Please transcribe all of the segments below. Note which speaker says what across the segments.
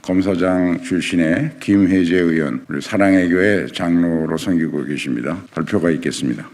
Speaker 1: 검사장 출신의 김혜재 의원, 우리 사랑의 교회 장로로 섬기고 계십니다. 발표가 있겠습니다.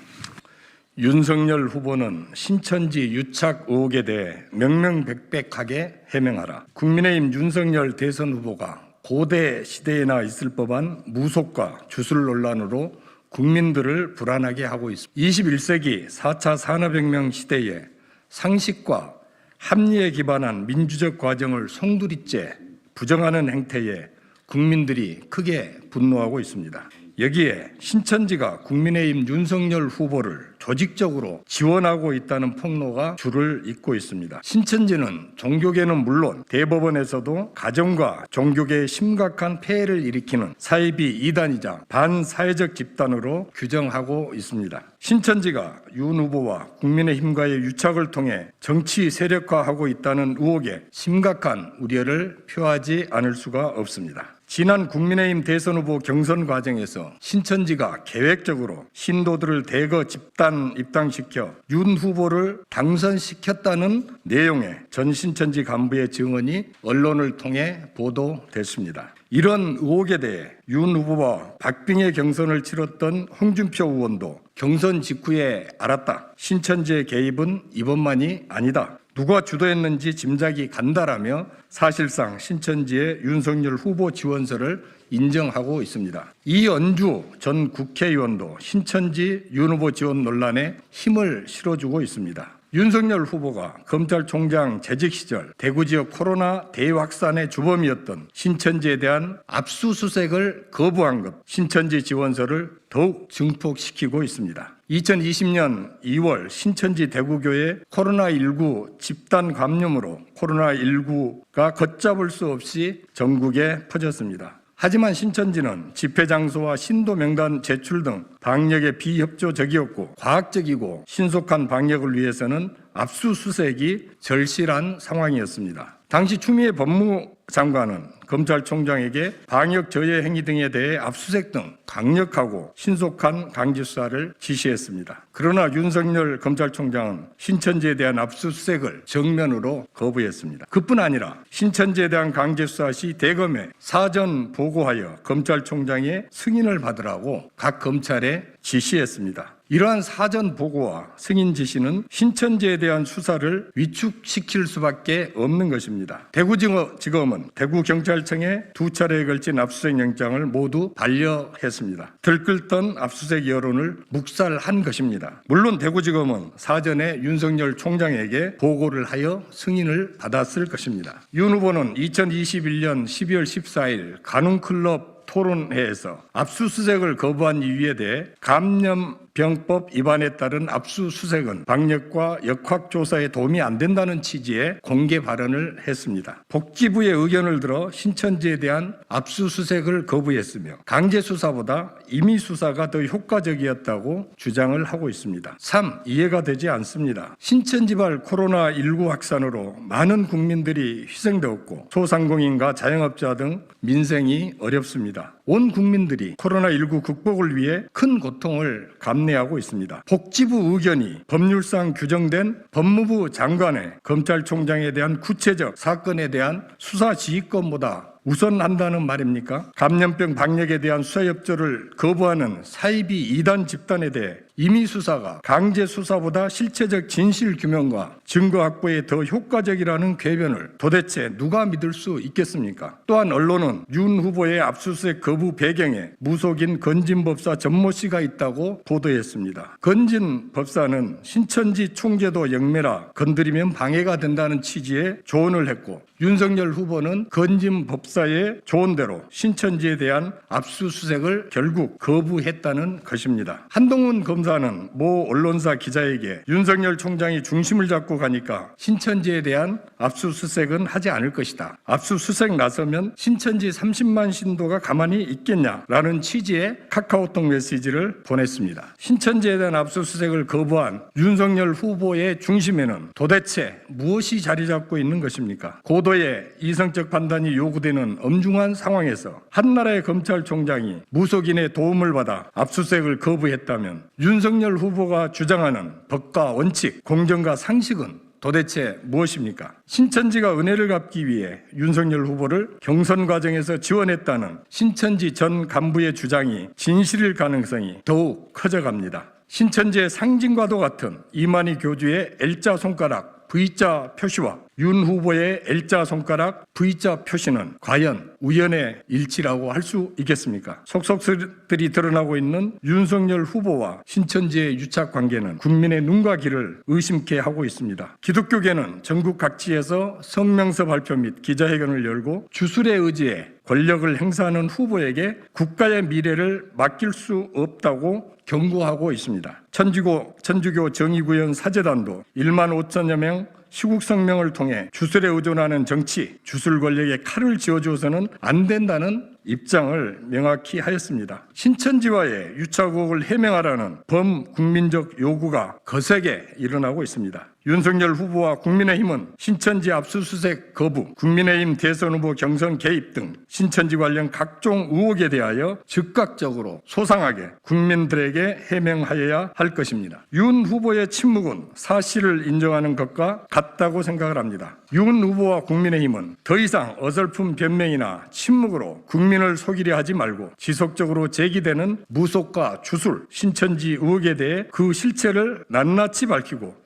Speaker 2: 윤석열 후보는 신천지 유착 의혹에 대해 명명백백하게 해명하라. 국민의힘 윤석열 대선 후보가 고대 시대에나 있을 법한 무속과 주술 논란으로 국민들을 불안하게 하고 있습니다. 21세기 4차 산업혁명 시대에 상식과 합리에 기반한 민주적 과정을 송두리째 부정하는 행태에 국민들이 크게 분노하고 있습니다. 여기에 신천지가 국민의힘 윤석열 후보를 조직적으로 지원하고 있다는 폭로가 줄을 잇고 있습니다. 신천지는 종교계는 물론 대법원에서도 가정과 종교계에 심각한 폐해를 일으키는 사이비 이단이자 반사회적 집단으로 규정하고 있습니다. 신천지가 윤 후보와 국민의힘과의 유착을 통해 정치 세력화하고 있다는 의혹에 심각한 우려를 표하지 않을 수가 없습니다. 지난 국민의힘 대선 후보 경선 과정에서 신천지가 계획적으로 신도들을 대거 집단 입당시켜 윤 후보를 당선시켰다는 내용의 전 신천지 간부의 증언이 언론을 통해 보도됐습니다. 이런 의혹에 대해 윤 후보와 박빙의 경선을 치렀던 홍준표 의원도 경선 직후에 알았다. 신천지의 개입은 이번만이 아니다. 누가 주도했는지 짐작이 간다라며 사실상 신천지의 윤석열 후보 지원서를 인정하고 있습니다. 이은주 전 국회의원도 신천지 윤 후보 지원 논란에 힘을 실어주고 있습니다. 윤석열 후보가 검찰총장 재직 시절 대구 지역 코로나 대확산의 주범이었던 신천지에 대한 압수수색을 거부한 것, 신천지 지원서를 더욱 증폭시키고 있습니다. 2020년 2월 신천지 대구교회 코로나19 집단 감염으로 코로나19가 걷잡을 수 없이 전국에 퍼졌습니다. 하지만 신천지는 집회 장소와 신도 명단 제출 등 방역에 비협조적이었고 과학적이고 신속한 방역을 위해서는 압수수색이 절실한 상황이었습니다. 당시 추미애 법무장관은 검찰총장에게 방역 저해 행위 등에 대해 압수수색 등 강력하고 신속한 강제 수사를 지시했습니다. 그러나 윤석열 검찰총장은 신천지에 대한 압수수색을 정면으로 거부했습니다. 그뿐 아니라 신천지에 대한 강제 수사 시 대검에 사전 보고하여 검찰총장의 승인을 받으라고 각 검찰에 지시했습니다. 이러한 사전 보고와 승인 지시는 신천지에 대한 수사를 위축시킬 수밖에 없는 것입니다. 대구지검은 대구경찰청에 2차례에 걸친 압수수색 영장을 모두 반려했습니다. 들끓던 압수수색 여론을 묵살한 것입니다. 물론 대구지검은 사전에 윤석열 총장에게 보고를 하여 승인을 받았을 것입니다. 윤 후보는 2021년 12월 14일 가눔클럽 토론회에서 압수수색을 거부한 이유에 대해 감염병법 위반에 따른 압수수색은 방역과 역학조사에 도움이 안 된다는 취지의 공개 발언을 했습니다. 복지부의 의견을 들어 신천지에 대한 압수수색을 거부했으며 강제수사보다 임의수사가 더 효과적이었다고 주장을 하고 있습니다. 3. 이해가 되지 않습니다. 신천지발 코로나19 확산으로 많은 국민들이 희생되었고 소상공인과 자영업자 등 민생이 어렵습니다. 온 국민들이 코로나19 극복을 위해 큰 고통을 감내하고 있습니다. 복지부 의견이 법률상 규정된 법무부 장관의 검찰총장에 대한 구체적 사건에 대한 수사 지휘권보다 우선한다는 말입니까? 감염병 방역에 대한 수사 협조를 거부하는 사이비 이단 집단에 대해 임의수사가 강제수사보다 실체적 진실규명과 증거 확보에 더 효과적이라는 궤변을 도대체 누가 믿을 수 있겠습니까? 또한 언론은 윤 후보의 압수수색 거부 배경에 무속인 건진법사 전모 씨가 있다고 보도했습니다. 건진법사는 신천지 총제도 영매라 건드리면 방해가 된다는 취지의 조언을 했고 윤석열 후보는 건진법사의 조언대로 신천지에 대한 압수수색을 결국 거부했다는 것입니다. 한동훈 검사는 모 언론사 기자에게 윤석열 총장이 중심을 잡고 가니까 신천지에 대한 압수수색은 하지 않을 것이다. 압수수색 나서면 신천지 30만 신도가 가만히 있겠냐라는 취지의 카카오톡 메시지를 보냈습니다. 신천지에 대한 압수수색을 거부한 윤석열 후보의 중심에는 도대체 무엇이 자리 잡고 있는 것입니까? 고도의 이성적 판단이 요구되는 엄중한 상황에서 한나라의 검찰총장이 무속인의 도움을 받아 압수수색을 거부했다면 윤석열 후보가 주장하는 법과 원칙, 공정과 상식은 도대체 무엇입니까? 신천지가 은혜를 갚기 위해 윤석열 후보를 경선 과정에서 지원했다는 신천지 전 간부의 주장이 진실일 가능성이 더욱 커져갑니다. 신천지의 상징과도 같은 이만희 교주의 L자 손가락 V자 표시와 윤 후보의 L자 손가락 V자 표시는 과연 우연의 일치라고 할 수 있겠습니까? 속속들이 드러나고 있는 윤석열 후보와 신천지의 유착 관계는 국민의 눈과 귀를 의심케 하고 있습니다. 기독교계는 전국 각지에서 성명서 발표 및 기자회견을 열고 주술의 의지에 권력을 행사하는 후보에게 국가의 미래를 맡길 수 없다고 경고하고 있습니다. 천주교 정의구현 사재단도 1만 5천여 명 시국성명을 통해 주술에 의존하는 정치, 주술 권력에 칼을 쥐어주어서는 안 된다는 입장을 명확히 하였습니다. 신천지와의 유착 의혹을 해명하라는 범국민적 요구가 거세게 일어나고 있습니다. 윤석열 후보와 국민의힘은 신천지 압수수색 거부, 국민의힘 대선 후보 경선 개입 등 신천지 관련 각종 의혹에 대하여 즉각적으로 소상하게 국민들에게 해명하여야 할 것입니다. 윤 후보의 침묵은 사실을 인정하는 것과 같다고 생각을 합니다. 윤 후보와 국민의힘은 더 이상 어설픈 변명이나 침묵으로 국민을 속이려 하지 말고 지속적으로 제기되는 무속과 주술, 신천지 의혹에 대해 그 실체를 낱낱이 밝히고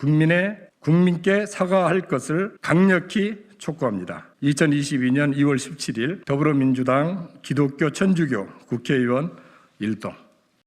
Speaker 2: 국민께 사과할 것을 강력히 촉구합니다. 2022년 2월 17일 더불어민주당 기독교 천주교 국회의원 1동